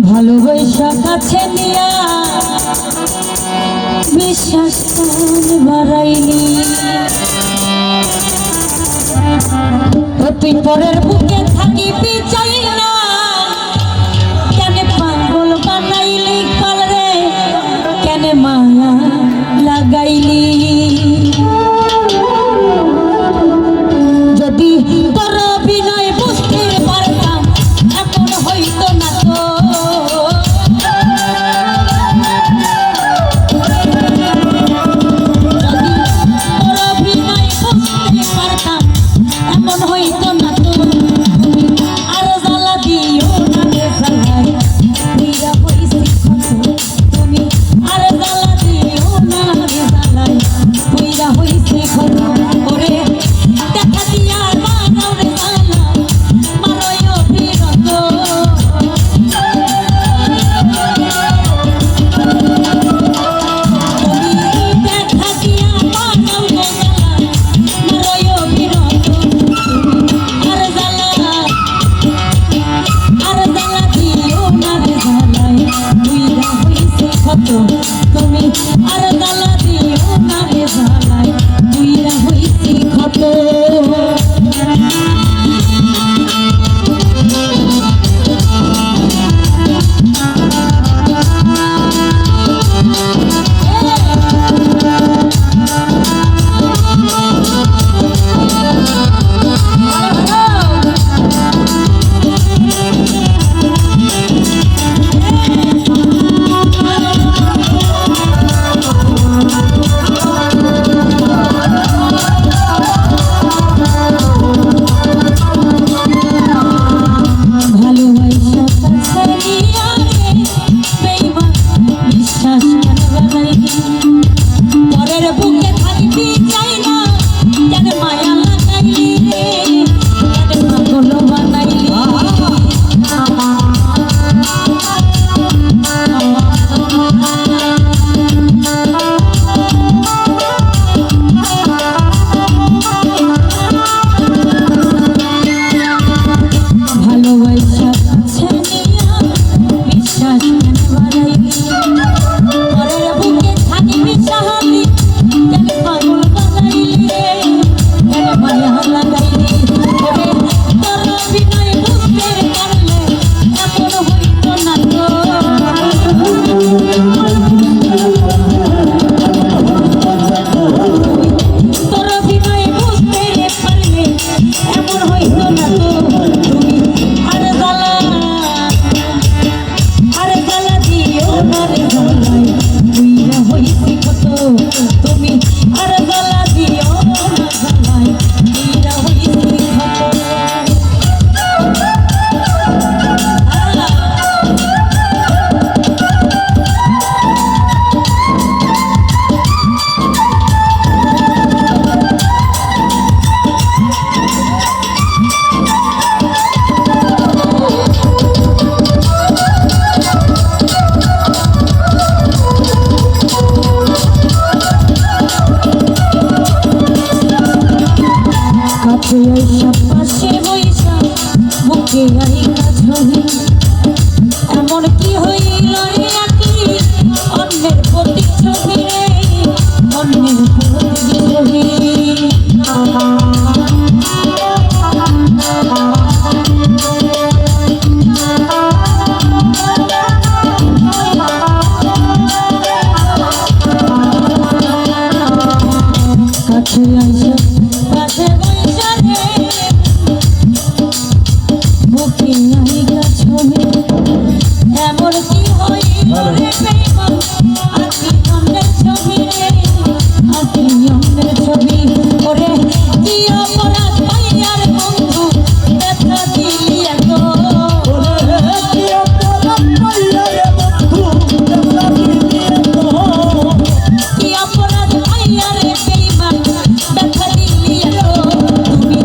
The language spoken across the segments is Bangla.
ভালোবাসা কাছে নিয়া বিশ্বাস বাড়াইনি, তুই পরের বুকে থাকিবি চাই না, কেন পাগল বানাইলি কাল রে, কেন মায়া লাগাইলি। যদি তোর বিনয় বুঝতে পারতাম এমন হইতো না তো, এমন হইতো না তো, তুমি আর জ্বালা দিও না রে জ্বালাই পুইরা হইছি ক্ষত, তুমি আর জ্বালা দিও না রে জ্বালাই পুইরা হইছি ক্ষত। ওরে দেখা দিয়া বানাও রে জ্বালা মারই অবিরত, দেখা দিয়া বানাও রে জ্বালা মারই অবিরত। তুমি আর দালা দিও না রে জ্বালাই তুইরা হইছি ক্ষত। পরের বুকে থাকবি চাই না, কেন মায়া লাগাইলি রে, কেন পাগল বানাইলি। ভালোবাসা কাছে নিয়া বিশ্বাস বাড়াইলি, পরের বুকে থাকিবি চাহালি, কেন পাগল বানাইলি রে, কেন মায়া লাগাইলি। ওরে তোর বিনয় বুঝতে পারলে এমন হইতো না তো, তোর বিনয় বুঝতে পারলে এমন হইতো না তো, তুমি আর জ্বালা দিও না রে জ্বালাই তুইরা হইছি ক্ষত, তুমি আর জ্বালা দিও না জ্বালাই তুইরা হইছি ক্ষত। কাছে আইসা পাশে বইসা বুকে আইনা ছবি, এমন কি হইল রে আকি অন্যের প্রতি ছবি রে, অন্যের প্রতি ছবি। কাছে আইসা পাশে বইসা রে বুকে আইনা ছবি, এমন কি হইল রে বেঈমান আকি অন্যের ছবি রে, আকি অন্যের ছবি। ওরে কি অপরাধ পাইয়ার বন্ধু ব্যথা দিলি এত, কি অপরাধ পাইয়ার বন্ধু ব্যথা দিলি এত, কি অপরাধ পাইয়ার বেঈমান ব্যথা দিলি এত, তুমি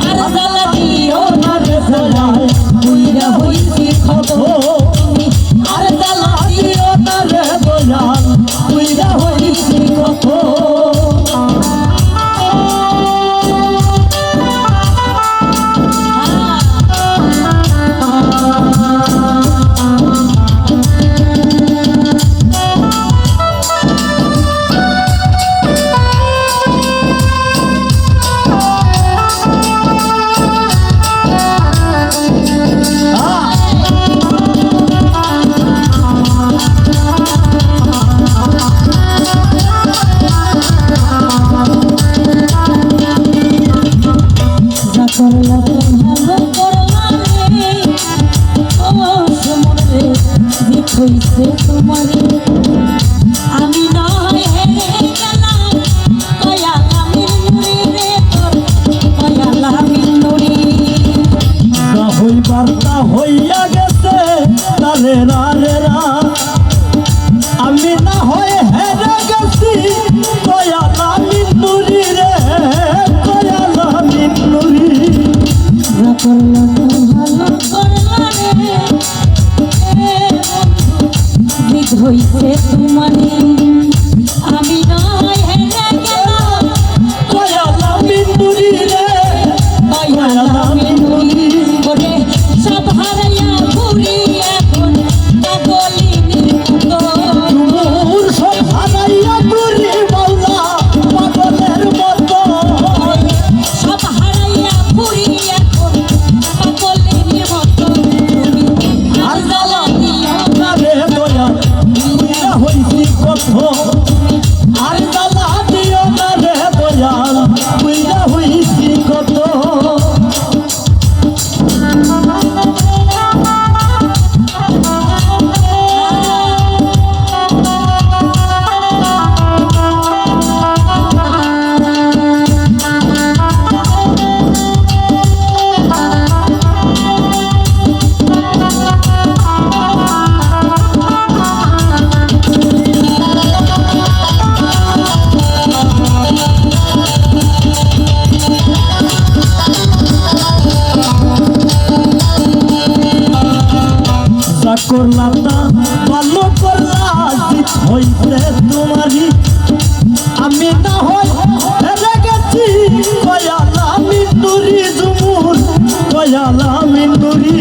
আর জ্বালা দিও না রে জ্বালাই তুইরা হইছি ক্ষত, তুমি আর জ্বালা দিও না রে হইছে তোমারে আমি নয় হেরে গেলাম কয়ালামির নুরি রে তোর কয়ালামির নুরি যা হইবার তা হইয়া গেছে তারে রা রে রা আমি না হয়ে হেরে গেছি কয়ালামির নুরি রে কয়ালামির নুরি যা করলা তো ভালো করলা রে জিদ হইছে তোমারে আমি নয় হেরে গেলাম কয়ালামির নুরি রে কয়ালামির নুরি ওরে সব হারাইয়া ঘুরি এখন পাগলিনীর মতো মোর সব হারাইয়া ঘুরি মাওলা পাগলের মতো সব হারাইয়া ঘুরি এখন পাগলিনীর মতো তুমি আর জ্বালা দিও না রে দয়া বুইরা হইছি কত আর জ্বালা দিও না রে দয়াল বুইরা হইছি কত যা করলা তা ভালো করলা জিত হইছে তোমারই আমি না হই হেরে গেছি কয়ালামির নুরি জুমুর কয়ালামির নুরি